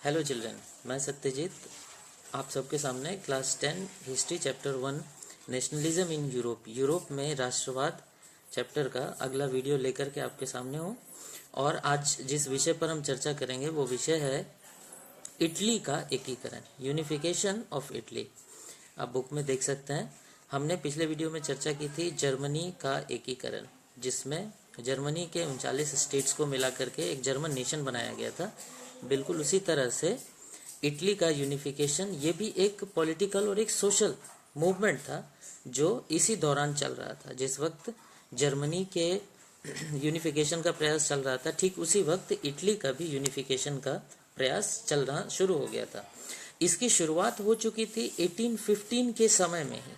Hello children, मैं सत्यजीत आप सबके सामने class 10 history chapter 1 nationalism in Europe में राष्ट्रवाद चैप्टर का अगला वीडियो लेकर के आपके सामने हूँ। और आज जिस विषय पर हम चर्चा करेंगे वो विषय है इटली का एकीकरण, यूनिफिकेशन ऑफ इटली। आप बुक में देख सकते हैं। हमने पिछले वीडियो में चर्चा की थी जर्मनी का एकीकरण, जिसमें जर्मनी के 39 स्टेट्स को मिला करके एक जर्मन नेशन बनाया गया था। बिल्कुल उसी तरह से इटली का यूनिफिकेशन ये भी एक पॉलिटिकल और एक सोशल मूवमेंट था जो इसी दौरान चल रहा था। जिस वक्त जर्मनी के यूनिफिकेशन का प्रयास चल रहा था, ठीक उसी वक्त इटली का भी यूनिफिकेशन का प्रयास चलना शुरू हो गया था। इसकी शुरुआत हो चुकी थी 1815 के समय में ही,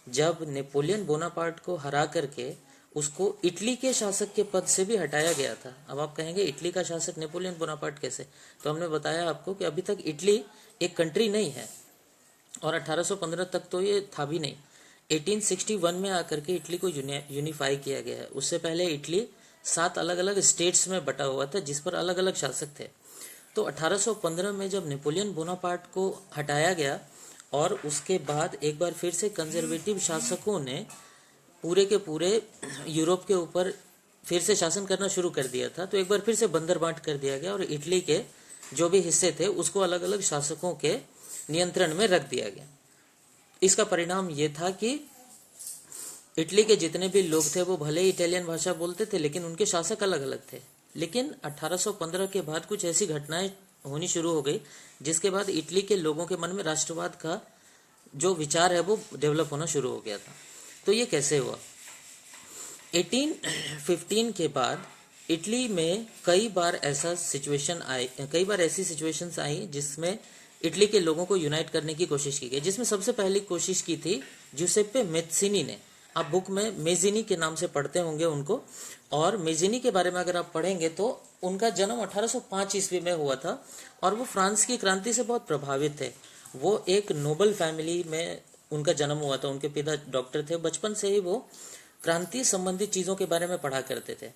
जब नेपोलियन बोनापार्ट को हरा करके उसको इटली के शासक के पद से भी हटाया गया था। अब आप कहेंगे इटली का शासक नेपोलियन बोनापार्ट कैसे? तो हमने बताया आपको कि अभी तक इटली एक कंट्री नहीं है और 1815 तक तो ये था भी नहीं। 1861 में आकर के इटली को यूनिफाई किया गया है। उससे पहले इटली 7 अलग अलग स्टेट्स में बटा हुआ था जिस पर अलग अलग शासक थे। तो 1815 में जब नेपोलियन बोनापार्ट को हटाया गया और उसके बाद एक बार फिर से कंजर्वेटिव शासकों ने पूरे के पूरे यूरोप के ऊपर फिर से शासन करना शुरू कर दिया था, तो एक बार फिर से बंदर बांट कर दिया गया और इटली के जो भी हिस्से थे उसको अलग अलग शासकों के नियंत्रण में रख दिया गया। इसका परिणाम ये था कि इटली के जितने भी लोग थे वो भले ही इटालियन भाषा बोलते थे, लेकिन उनके शासक अलग अलग थे। लेकिन 1815 के बाद कुछ ऐसी घटनाएं होनी शुरू हो गई जिसके बाद इटली के लोगों के मन में राष्ट्रवाद का जो विचार है वो डेवलप होना शुरू हो गया था। तो ये कैसे हुआ? 1815 के बाद इटली में कई बार ऐसी सिचुएशंस आई जिसमें इटली के लोगों को यूनाइट करने की कोशिश की गई, जिसमें सबसे पहली कोशिश की थी जुसेप्पे मेज़्ज़िनी ने। आप बुक में मेज़्ज़िनी के नाम से पढ़ते होंगे उनको, और मेज़्ज़िनी के बारे में अगर आप पढ़ेंगे तो उनका जन्म 1805 ईस्वी में हुआ था और वो फ्रांस की क्रांति से बहुत प्रभावित थे। वो एक नोबल फैमिली में उनका जन्म हुआ था। उनके पिता डॉक्टर थे। बचपन से ही वो क्रांति संबंधित चीजों के बारे में पढ़ा करते थे।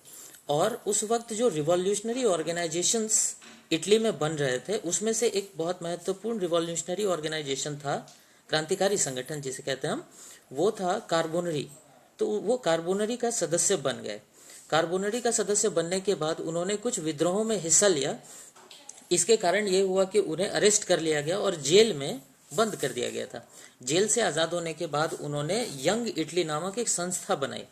और उस वक्त जो रिवॉल्यूशनरी ऑर्गेनाइजेशंस इटली में बन रहे थे उसमें से एक बहुत महत्वपूर्ण रिवॉल्यूशनरी ऑर्गेनाइजेशन था, क्रांतिकारी संगठन जिसे कहते हैं हम, वो था कार्बोनरी। तो वो कार्बोनरी का सदस्य बन गए। कार्बोनरी का सदस्य बनने के बाद उन्होंने कुछ विद्रोहों में हिस्सा लिया। इसके कारण ये हुआ कि उन्हें अरेस्ट कर लिया गया और जेल में बंद कर दिया गया था। जेल से आजाद होने के बाद उन्होंने यंग इटली नामक एक संस्था बनाई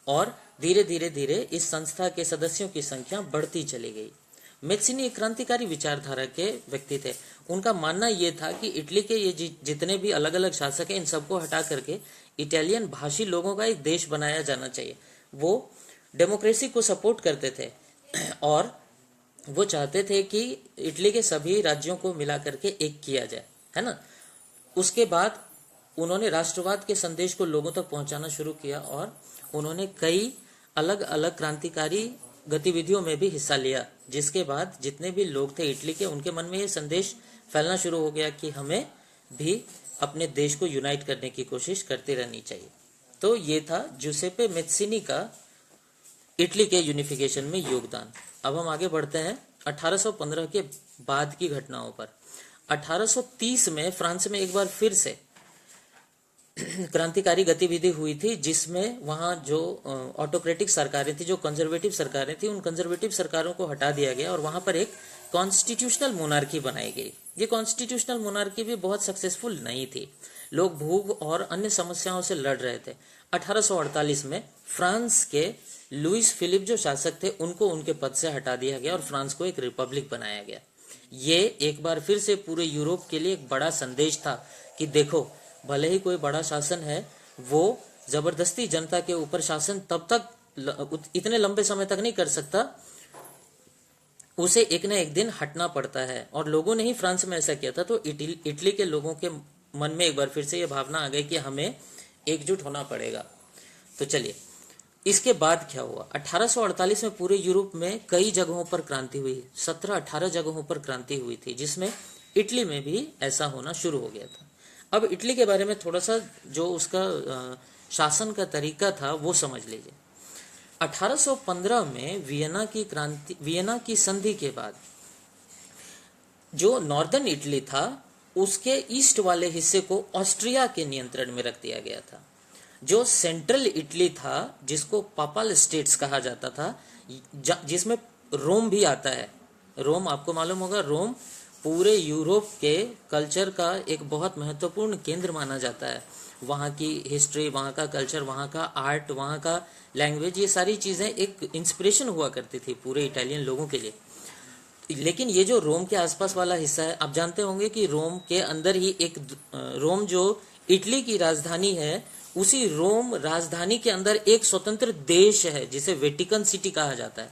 और धीरे धीरे इस संस्था के सदस्यों की संख्या बढ़ती चली गई। मेज़्ज़िनी एक क्रांतिकारी विचारधारा के व्यक्ति थे। उनका मानना यह था कि इटली के ये जितने भी अलग अलग शासक हैं इन सबको हटा करके इटालियन भाषी लोगों का एक देश बनाया जाना चाहिए। वो डेमोक्रेसी को सपोर्ट करते थे और वो चाहते थे कि इटली के सभी राज्यों को मिला करके एक किया जाए, है ना। उसके बाद उन्होंने राष्ट्रवाद के संदेश को लोगों तक पहुंचाना शुरू किया और उन्होंने कई अलग अलग क्रांतिकारी गतिविधियों में भी हिस्सा लिया, जिसके बाद जितने भी लोग थे इटली के उनके मन में ये संदेश फैलना शुरू हो गया कि हमें भी अपने देश को यूनाइट करने की कोशिश करती रहनी चाहिए। तो ये था जुसेप्पे मेज़्ज़िनी का इटली के यूनिफिकेशन में योगदान। अब हम आगे बढ़ते हैं 1815 के बाद की घटनाओं पर। 1830 में फ्रांस में एक बार फिर से क्रांतिकारी गतिविधि हुई थी, जिसमें वहां जो ऑटोक्रेटिक सरकारें थी, जो कंजर्वेटिव सरकारें थी, उन कंजर्वेटिव सरकारों को हटा दिया गया और वहां पर एक कॉन्स्टिट्यूशनल मोनार्की बनाई गई। ये कॉन्स्टिट्यूशनल मोनार्की भी बहुत सक्सेसफुल नहीं थी। लोग भूख और अन्य समस्याओं से लड़ रहे थे। 1848 में फ्रांस के लुइस फिलिप जो शासक थे उनको उनके पद से हटा दिया गया और फ्रांस को एक रिपब्लिक बनाया गया। ये एक बार फिर से पूरे यूरोप के लिए एक बड़ा संदेश था कि देखो, भले ही कोई बड़ा शासन है, वो जबरदस्ती जनता के ऊपर शासन तब तक इतने लंबे समय तक नहीं कर सकता, उसे एक न एक दिन हटना पड़ता है। और लोगों ने ही फ्रांस में ऐसा किया था। तो इटली के लोगों के मन में एक बार फिर से ये भावना आ गई कि हमें एकजुट होना पड़ेगा। तो चलिए, इसके बाद क्या हुआ? 1848 में पूरे यूरोप में कई जगहों पर क्रांति हुई। 17-18 जगहों पर क्रांति हुई थी, जिसमें इटली में भी ऐसा होना शुरू हो गया था। अब इटली के बारे में थोड़ा सा जो उसका शासन का तरीका था वो समझ लीजिए। 1815 में वियना की संधि के बाद जो नॉर्दर्न इटली था उसके ईस्ट वाले हिस्से को ऑस्ट्रिया के नियंत्रण में रख दिया गया था। जो सेंट्रल इटली था, जिसको पापल स्टेट्स कहा जाता था, जिसमें रोम भी आता है। रोम आपको मालूम होगा, रोम पूरे यूरोप के कल्चर का एक बहुत महत्वपूर्ण केंद्र माना जाता है। वहाँ की हिस्ट्री, वहाँ का कल्चर, वहाँ का आर्ट, वहाँ का लैंग्वेज, ये सारी चीज़ें एक इंस्पिरेशन हुआ करती थी पूरे इटालियन लोगों के लिए। लेकिन ये जो रोम के आसपास वाला हिस्सा है, आप जानते होंगे कि रोम के अंदर ही एक रोम जो इटली की राजधानी है, उसी रोम राजधानी के अंदर एक स्वतंत्र देश है जिसे वेटिकन सिटी कहा जाता है।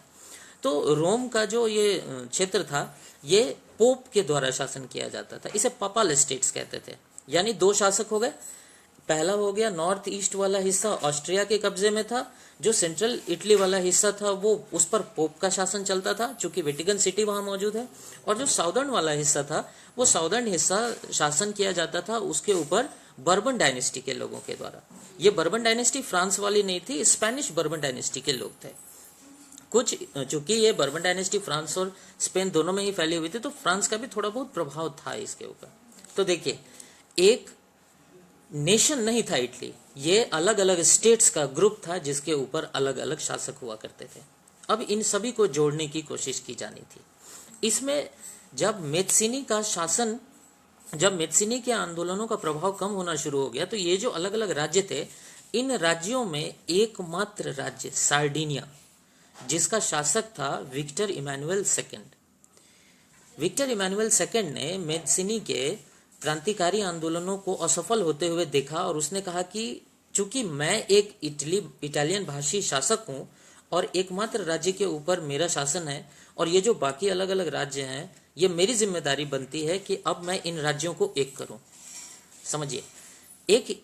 तो रोम का जो ये क्षेत्र था, ये पोप के द्वारा शासन किया जाता था। इसे पापल स्टेट्स कहते थे। यानी दो शासक हो गए। पहला हो गया नॉर्थ ईस्ट वाला हिस्सा ऑस्ट्रिया के कब्जे में था। जो सेंट्रल इटली वाला हिस्सा था वो उस पर पोप का शासन चलता था, चूंकि वेटिकन सिटी वहां मौजूद है। और जो साउदर्न वाला हिस्सा था, वो साउदर्न हिस्सा शासन किया जाता था उसके ऊपर बर्बन डायनेस्टी के लोगों के द्वारा। ये बर्बन डायनेस्टी फ्रांस वाली नहीं थी, स्पेनिश बर्बन डायनेस्टी के लोग थे। कुछ, चूंकि ये बर्बन डायनेस्टी फ्रांस और स्पेन दोनों में ही फैली हुई थी, तो फ्रांस का भी थोड़ा बहुत प्रभाव था इसके ऊपर। तो देखिए, एक नेशन नहीं था इटली, ये अलग अलग स्टेट्स का ग्रुप था जिसके ऊपर अलग अलग शासक हुआ करते थे। अब इन सभी को जोड़ने की कोशिश की जानी थी। इसमें जब मेत्सिनी के आंदोलनों का प्रभाव कम होना शुरू हो गया, तो ये जो अलग अलग राज्य थे, इन राज्यों में एकमात्र राज्य सार्डिनिया, जिसका शासक था Victor Emmanuel second. Victor Emmanuel second ने मेत्सिनी के क्रांतिकारी आंदोलनों को असफल होते हुए देखा और उसने कहा कि चूंकि मैं एक इटालियन भाषी शासक हूं और एकमात्र राज्य के ऊपर मेरा शासन है, और ये जो बाकी अलग अलग राज्य हैं, ये मेरी जिम्मेदारी बनती है कि अब मैं इन राज्यों को एक करूं। समझिए, एक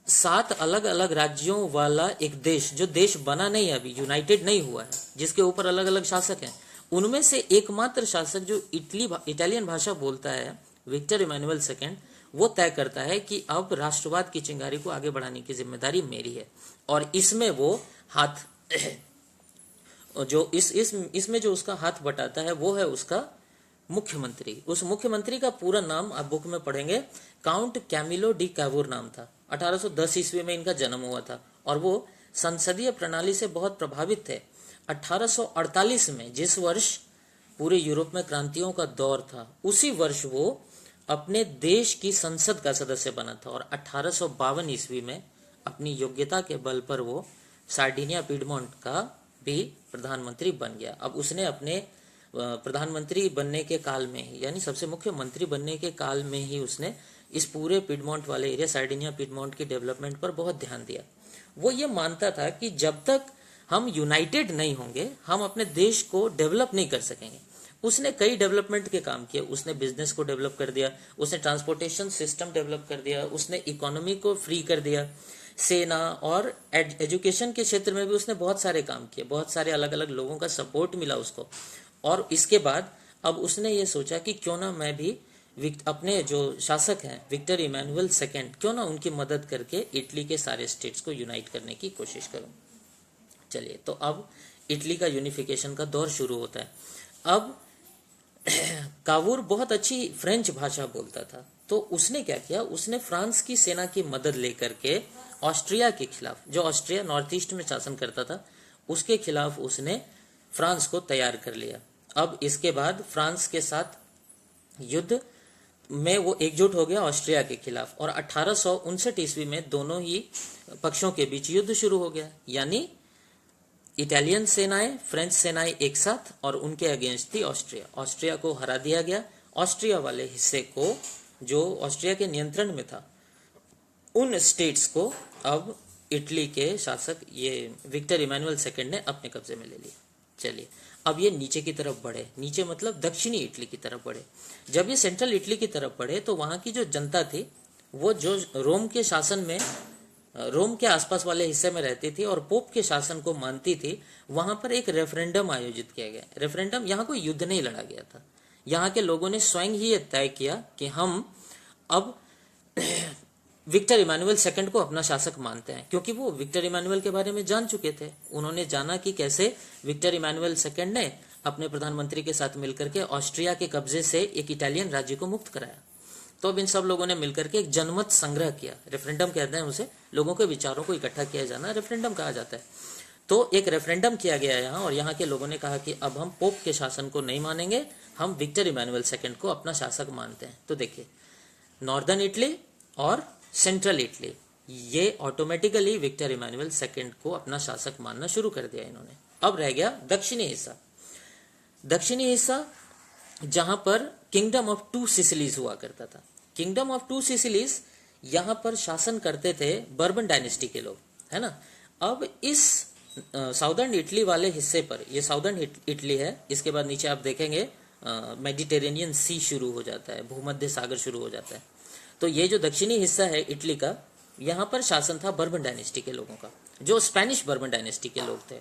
7 अलग अलग राज्यों वाला एक देश, जो देश बना नहीं है, अभी यूनाइटेड नहीं हुआ है, जिसके ऊपर अलग अलग शासक हैं, उनमें से एकमात्र शासक जो इटालियन भाषा बोलता है, विक्टर इमैनुअल सेकंड, वो तय करता है कि अब राष्ट्रवाद की चिंगारी को आगे बढ़ाने की जिम्मेदारी मेरी है। और इसमें वो हाथ जो इसमें जो उसका हाथ बटाता है वो है उसका मुख्यमंत्री। उस मुख्यमंत्री का पूरा नाम आप बुक में पढ़ेंगे, काउंट कैमिलो डी कावूर नाम था। 1810 ईस्वी में इनका जन्म हुआ था और वो संसदीय प्रणाली से बहुत प्रभावित थे। 1848 में, जिस वर्ष पूरे यूरोप में क्रांतियों का दौर था, उसी वर्ष वो अपने देश की संसद का सदस्य बना था। और 1852 ईस्वी में अपनी योग्यता के बल पर वो सार्डिनिया पीडमोंट का भी प्रधानमंत्री बन गया। अब उसने अपने प्रधानमंत्री बनने के काल में ही, यानी सबसे मुख्य मंत्री बनने के काल में ही, उसने इस पूरे पीडमोंट वाले एरिया, सार्डिनिया पीडमोंट की डेवलपमेंट पर बहुत ध्यान दिया। वो ये मानता था कि जब तक हम यूनाइटेड नहीं होंगे, हम अपने देश को डेवलप नहीं कर सकेंगे। उसने कई डेवलपमेंट के काम किए। उसने बिजनेस को डेवलप कर दिया, उसने ट्रांसपोर्टेशन सिस्टम डेवलप कर दिया, उसने इकोनॉमी को फ्री कर दिया, सेना और एजुकेशन के क्षेत्र में भी उसने बहुत सारे काम किए। बहुत सारे अलग अलग लोगों का सपोर्ट मिला उसको। और इसके बाद अब उसने ये सोचा कि क्यों ना मैं भी अपने जो शासक हैं विक्टर इमैनुअल सेकंड, क्यों ना उनकी मदद करके इटली के सारे स्टेट्स को यूनाइट करने की कोशिश करूं। चलिए, तो अब इटली का यूनिफिकेशन का दौर शुरू होता है। अब कावूर बहुत अच्छी फ्रेंच भाषा बोलता था, तो उसने क्या किया, उसने फ्रांस की सेना की मदद लेकर के ऑस्ट्रिया के खिलाफ, जो ऑस्ट्रिया नॉर्थ ईस्ट में शासन करता था, उसके खिलाफ उसने फ्रांस को तैयार कर लिया। अब इसके बाद फ्रांस के साथ युद्ध में वो एकजुट हो गया ऑस्ट्रिया के खिलाफ, और 1859 ईस्वी में दोनों ही पक्षों के बीच युद्ध शुरू हो गया। यानी इटालियन सेनाएं, फ्रेंच सेनाएं एक साथ, और उनके अगेंस्ट थी ऑस्ट्रिया। ऑस्ट्रिया को हरा दिया गया। ऑस्ट्रिया वाले हिस्से को, जो ऑस्ट्रिया के नियंत्रण में था, उन स्टेट्स को अब इटली के शासक ये विक्टर इमैनुअल सेकंड ने अपने कब्जे में ले लिया। चलिए, अब ये नीचे की तरफ बढ़े, नीचे मतलब दक्षिणी इटली की तरफ बढ़े। जब ये सेंट्रल इटली की तरफ बढ़े, तो वहां की जो जनता थी, वो जो रोम के शासन में, रोम के आसपास वाले हिस्से में रहती थी और पोप के शासन को मानती थी, वहां पर एक रेफरेंडम आयोजित किया गया। रेफरेंडम, यहाँ कोई युद्ध नहीं लड़ा गया था। यहाँ के लोगों ने स्वयं ही ये तय किया कि हम अब विक्टर इमैनुअल सेकंड को अपना शासक मानते हैं, क्योंकि वो विक्टर इमैनुअल के बारे में जान चुके थे। उन्होंने जाना कि कैसे विक्टर इमैनुअल सेकंड ने अपने प्रधानमंत्री के साथ मिलकर के ऑस्ट्रिया के कब्जे से एक इटालियन राज्य को मुक्त कराया। तो अब इन सब लोगों ने मिलकर के एक जनमत संग्रह किया, रेफरेंडम कहते हैं उसे, लोगों के विचारों को इकट्ठा किया जाना रेफरेंडम कहा जाता है। तो एक रेफरेंडम किया गया यहाँ, और यहाँ के लोगों ने कहा कि अब हम पोप के शासन को नहीं मानेंगे, हम विक्टर इमैनुअल सेकंड को अपना शासक मानते हैं। तो देखिए, नॉर्दर्न इटली और सेंट्रल इटली, ये ऑटोमेटिकली विक्टर इमैनुअल सेकंड को अपना शासक मानना शुरू कर दिया इन्होंने। अब रह गया दक्षिणी हिस्सा। दक्षिणी हिस्सा जहां पर किंगडम ऑफ टू सिसिलीज हुआ करता था। किंगडम ऑफ टू सिसिलीज यहां पर शासन करते थे बर्बन डायनेस्टी के लोग, है ना। अब इस साउदर्न इटली वाले हिस्से पर, ये साउदर्न इटली है, इसके बाद नीचे आप देखेंगे मेडिटेरेनियन सी शुरू हो जाता है, भूमध्य सागर शुरू हो जाता है। तो ये जो दक्षिणी हिस्सा है इटली का, यहाँ पर शासन था बर्बन डायनेस्टी के लोगों का, जो स्पेनिश बर्बन डायनेस्टी के लोग थे।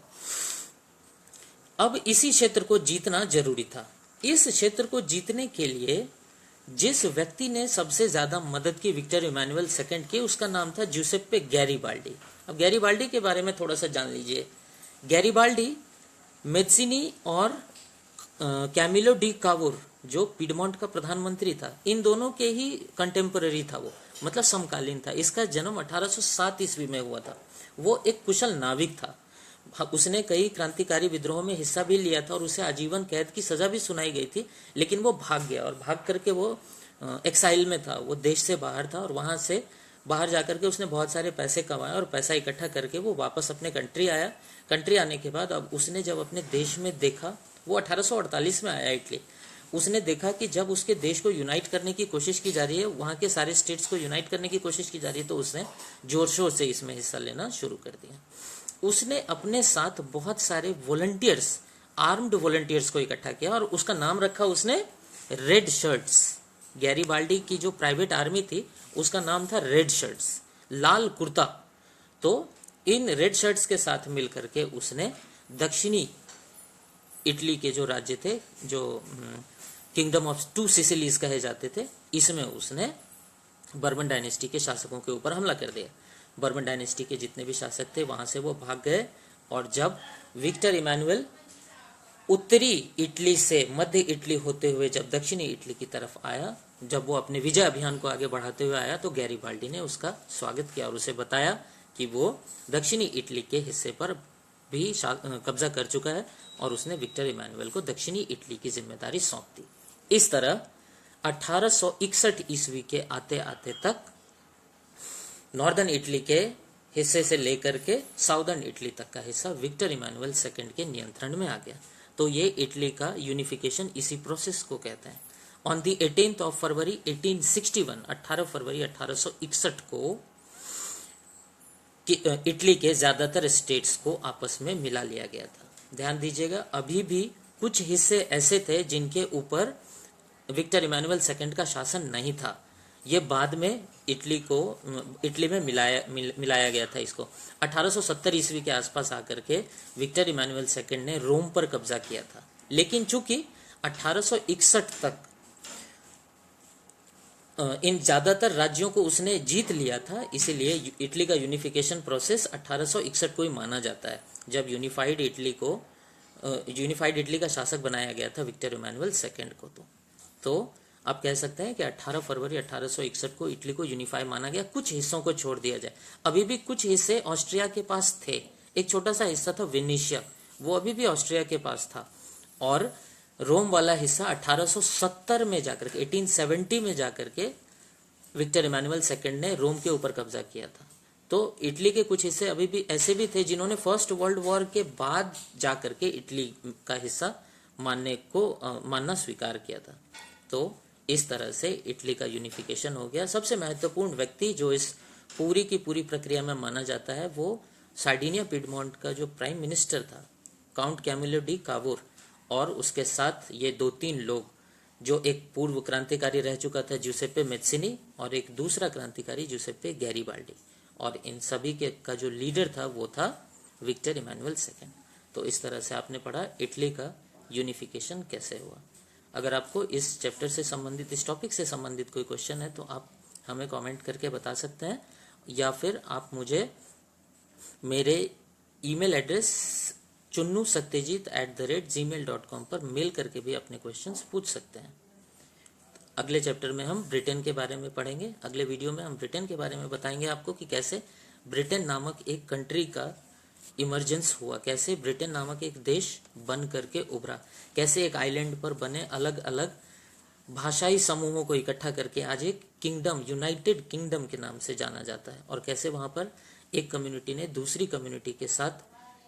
अब इसी क्षेत्र को जीतना जरूरी था। इस क्षेत्र को जीतने के लिए जिस व्यक्ति ने सबसे ज्यादा मदद की विक्टर इमैनुअल सेकंड की, उसका नाम था जूसेप्पे गैरिबाल्डी। अब गैरिबाल्डी के बारे में थोड़ा सा जान लीजिए। गैरिबाल्डी मेज़िनी और कैमिलो डी कावुर, जो पीडमोंट का प्रधानमंत्री था, इन दोनों के ही कंटेम्पररी था वो, मतलब समकालीन था। इसका जन्म 1807 ईस्वी में हुआ था। वो एक कुशल नाविक था। उसने कई क्रांतिकारी विद्रोह में हिस्सा भी लिया था और उसे आजीवन कैद की सजा भी सुनाई गई थी, लेकिन वो भाग गया और भाग करके वो एक्साइल में था, वो देश से बाहर था। और वहां से बाहर जाकर के उसने बहुत सारे पैसे कमाए और पैसा इकट्ठा करके वो वापस अपने कंट्री आया। कंट्री आने के बाद अब उसने जब अपने देश में देखा, वो 1848 में आया इटली, उसने देखा कि जब उसके देश को यूनाइट करने की कोशिश की जा रही है, वहां के सारे स्टेट्स को यूनाइट करने की कोशिश की जा रही है, तो उसने जोर शोर से इसमें हिस्सा लेना शुरू कर दिया। उसने अपने साथ बहुत सारे वॉलंटियर्स, आर्म्ड वॉलंटियर्स को इकट्ठा किया और उसका नाम रखा उसने रेड शर्ट्स। गैरिबाल्डी की जो प्राइवेट आर्मी थी उसका नाम था रेड शर्ट्स, लाल कुर्ता। तो इन रेड शर्ट्स के साथ मिलकर के उसने दक्षिणी इटली के जो राज्य थे, जो किंगडम ऑफ टू सिसिलीज कहे जाते थे, इसमें उसने बर्बन डायनेस्टी के शासकों के ऊपर हमला कर दिया। बर्बन डायनेस्टी के जितने भी शासक थे वहां से वो भाग गए, और जब विक्टर इमैनुअल उत्तरी इटली से मध्य इटली होते हुए जब दक्षिणी इटली की तरफ आया, जब वो अपने विजय अभियान को आगे बढ़ाते हुए आया, तो गैरिबाल्डी ने उसका स्वागत किया और उसे बताया कि वो दक्षिणी इटली के हिस्से पर भी कब्जा कर चुका है, और उसने विक्टर इमैनुअल को दक्षिणी इटली की जिम्मेदारी सौंप दी। इस तरह 1861 ईस्वी के आते आते तक नॉर्दर्न इटली के हिस्से से लेकर के साउदर्न इटली तक का हिस्सा विक्टर इमैनुअल सेकंड के नियंत्रण में आ गया। तो ये इटली का यूनिफिकेशन इसी प्रोसेस को कहते हैं। ऑन द 18th of फरवरी 1861, 18 फरवरी 1861 को इटली के ज्यादातर स्टेट्स को आपस में मिला लिया गया था। ध्यान दीजिएगा, अभी भी कुछ हिस्से ऐसे थे जिनके ऊपर विक्टर इमैनुअल सेकंड का शासन नहीं था। ये बाद में इटली में मिलाया गया था इसको। 1870 ईस्वी के आसपास आकर के विक्टर इमैनुअल सेकंड ने रोम पर कब्जा किया था, लेकिन चूंकि 1861 तक इन ज्यादातर राज्यों को उसने जीत लिया था, इसीलिए इटली का यूनिफिकेशन प्रोसेस 1861 को ही माना जाता है, जब यूनिफाइड इटली का शासक बनाया गया था विक्टर इमैनुअल सेकंड को। तो आप कह सकते हैं कि 18 फरवरी 1861 को इटली को यूनिफाई माना गया। कुछ हिस्सों को छोड़ दिया जाए, अभी भी कुछ हिस्से ऑस्ट्रिया के पास थे। एक छोटा सा हिस्सा था वेनेशिया, वो अभी भी ऑस्ट्रिया के पास था। और रोम वाला हिस्सा 1870 में जाकर के 1870 में जाकर के विक्टर इमैनुअल सेकंड ने रोम के ऊपर कब्जा किया था। तो इटली के कुछ हिस्से अभी भी ऐसे भी थे जिन्होंने फर्स्ट वर्ल्ड वॉर के बाद जाकर के इटली का हिस्सा मानना स्वीकार किया था। तो इस तरह से इटली का यूनिफिकेशन हो गया। सबसे महत्वपूर्ण व्यक्ति जो इस पूरी की पूरी प्रक्रिया में माना जाता है वो सार्डिनिया पिडमोंट का जो प्राइम मिनिस्टर था, काउंट कैमिलो डी कावुर, और उसके साथ ये 2-3 लोग, जो एक पूर्व क्रांतिकारी रह चुका था जूसेप्पे मेज़िनी, और एक दूसरा क्रांतिकारी जूसेप्पे गैरिबाल्डी, और इन सभी के का जो लीडर था वो था विक्टर इमैनुअल सेकंड। तो इस तरह से आपने पढ़ा इटली का यूनिफिकेशन कैसे हुआ। अगर आपको इस चैप्टर से संबंधित, इस टॉपिक से संबंधित कोई क्वेश्चन है तो आप हमें कमेंट करके बता सकते हैं, या फिर आप मुझे मेरे ईमेल एड्रेस chunnusatyajit@gmail.com पर मेल करके भी अपने क्वेश्चंस पूछ सकते हैं। अगले चैप्टर में हम ब्रिटेन के बारे में पढ़ेंगे। अगले वीडियो में हम ब्रिटेन के बारे में बताएंगे आपको कि कैसे ब्रिटेन नामक एक कंट्री का इमरजेंस हुआ, कैसे ब्रिटेन नामक एक देश बन करके उभरा, कैसे एक आइलैंड पर बने अलग अलग भाषाई समूहों को इकट्ठा करके आज एक किंगडम, यूनाइटेड किंगडम के नाम से जाना जाता है, और कैसे वहां पर एक कम्युनिटी ने दूसरी कम्युनिटी के साथ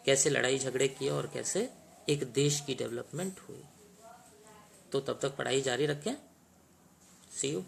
कैसे लड़ाई झगड़े किए और कैसे एक देश की डेवलपमेंट हुई। तो तब तक पढ़ाई जारी रखें। सी यू।